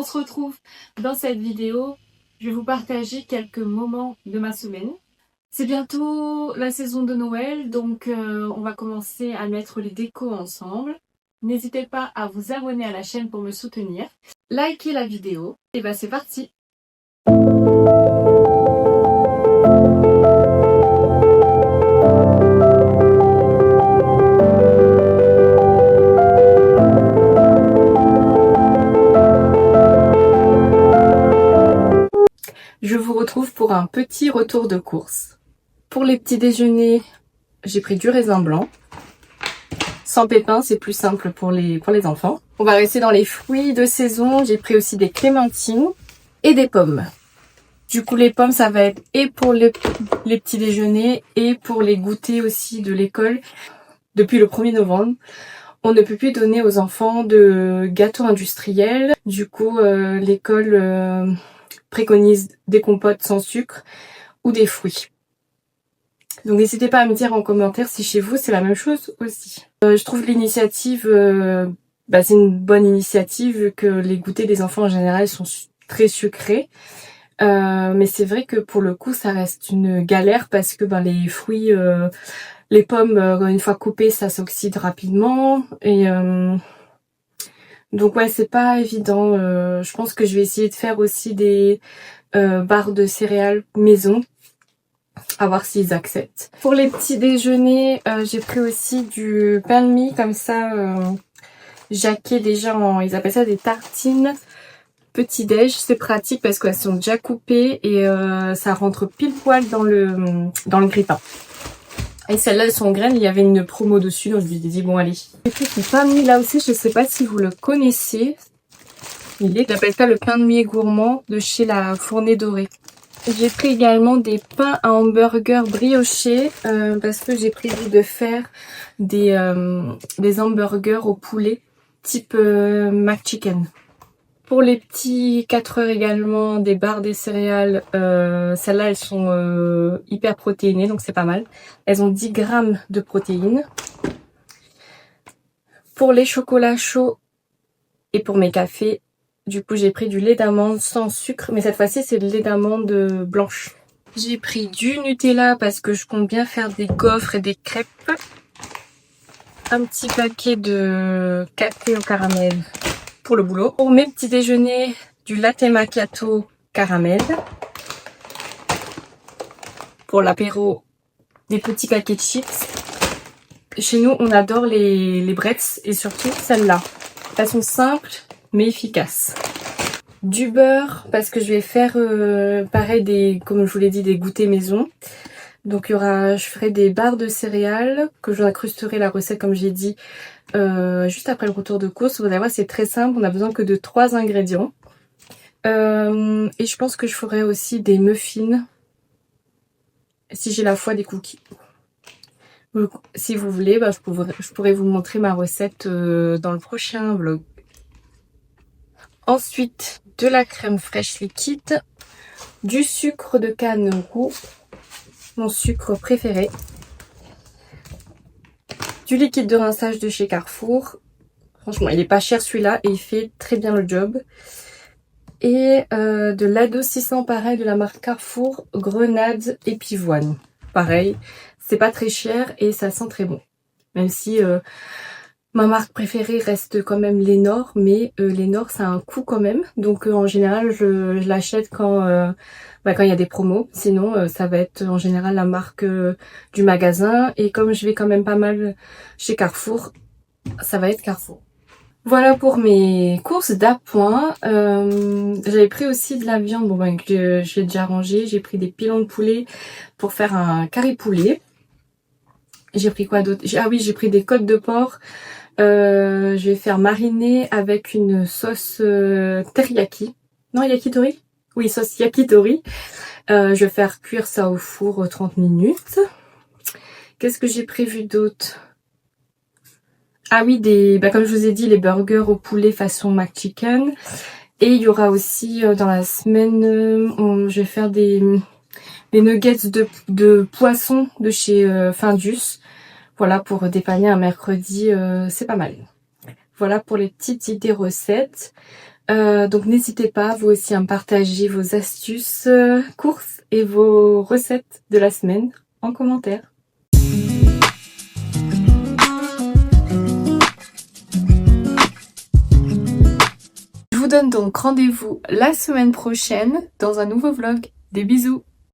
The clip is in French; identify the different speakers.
Speaker 1: On se retrouve dans cette vidéo. Je vais vous partager quelques moments de ma semaine. C'est bientôt la saison de Noël, donc on va commencer à mettre les décos ensemble. N'hésitez pas à vous abonner à la chaîne pour me soutenir. Likez la vidéo. Et ben c'est parti! Je vous retrouve pour un petit retour de course. Pour les petits déjeuners, j'ai pris du raisin blanc. Sans pépins, c'est plus simple pour les enfants. On va rester dans les fruits de saison. J'ai pris aussi des clémentines et des pommes. Du coup, les pommes, ça va être et pour les petits déjeuners et pour les goûters aussi de l'école. Depuis le 1er novembre, on ne peut plus donner aux enfants de gâteaux industriels. Du coup, l'école préconise des compotes sans sucre ou des fruits. Donc n'hésitez pas à me dire en commentaire si chez vous c'est la même chose aussi. Je trouve l'initiative, c'est une bonne initiative vu que les goûters des enfants en général sont très sucrés. Mais c'est vrai que pour le coup ça reste une galère parce que les fruits, les pommes une fois coupées ça s'oxyde rapidement et donc ouais c'est pas évident. Je pense que je vais essayer de faire aussi des barres de céréales maison. À voir s'ils acceptent. Pour les petits déjeuners, j'ai pris aussi du pain de mie comme ça, jaqué déjà ils appellent ça des tartines petit déj. C'est pratique parce qu'elles sont déjà coupées et ça rentre pile poil dans le grille-pain. Et celles-là, elles sont graines, il y avait une promo dessus, donc je lui ai dit bon allez. J'ai pris ce pain de mie là aussi, je sais pas si vous le connaissez. Il appelle ça le pain de mie gourmand de chez la Fournée Dorée. J'ai pris également des pains à hamburger briochés parce que j'ai prévu de faire des hamburgers au poulet type McChicken. Pour les petits 4 heures également, des barres des céréales. Celles-là, elles sont hyper protéinées, donc c'est pas mal. Elles ont 10 grammes de protéines. Pour les chocolats chauds et pour mes cafés, du coup, j'ai pris du lait d'amande sans sucre, mais cette fois-ci, c'est le lait d'amande blanche. J'ai pris du Nutella parce que je compte bien faire des gaufres et des crêpes. Un petit paquet de café au caramel pour le boulot. Pour mes petits déjeuners, du latte macchiato caramel. Pour l'apéro, des petits paquets de chips. Chez nous, on adore les Bretz et surtout celles-là. Elles sont simples mais efficace. Du beurre parce que je vais faire pareil comme je vous l'ai dit, des goûters maison. Donc je ferai des barres de céréales que j'incrusterai la recette comme j'ai dit juste après le retour de course. Vous allez voir, c'est très simple, on n'a besoin que de 3 ingrédients. Et je pense que je ferai aussi des muffins si j'ai la foi, des cookies. Si vous voulez, je pourrais vous montrer ma recette dans le prochain vlog. Ensuite, de la crème fraîche liquide, du sucre de canne roux, mon sucre préféré, du liquide de rinçage de chez Carrefour. Franchement, il est pas cher celui-là et il fait très bien le job. Et de l'adoucissant pareil de la marque Carrefour, grenade et pivoine. Pareil, c'est pas très cher et ça sent très bon. Même si ma marque préférée reste quand même Lénore, mais Lénore ça a un coût quand même. Donc en général je l'achète quand il y a des promos. Sinon ça va être en général la marque du magasin. Et comme je vais quand même pas mal chez Carrefour, ça va être Carrefour. Voilà pour mes courses d'appoint. J'avais pris aussi de la viande, que j'ai déjà rangé. J'ai pris des pilons de poulet pour faire un curry poulet. J'ai pris quoi d'autre? Ah oui, j'ai pris des côtes de porc. Je vais faire mariner avec une sauce teriyaki. Non, yakitori? Oui, sauce yakitori. Je vais faire cuire ça au four 30 minutes. Qu'est-ce que j'ai prévu d'autre? Ah oui, comme je vous ai dit, les burgers au poulet façon McChicken. Et il y aura aussi dans la semaine, je vais faire des nuggets de poisson de chez Findus. Voilà, pour dépanner un mercredi, c'est pas mal. Voilà pour les petites idées recettes. Donc n'hésitez pas, vous aussi, à me partager vos astuces, courses et vos recettes de la semaine en commentaire. Je vous donne donc rendez-vous la semaine prochaine dans un nouveau vlog. Des bisous!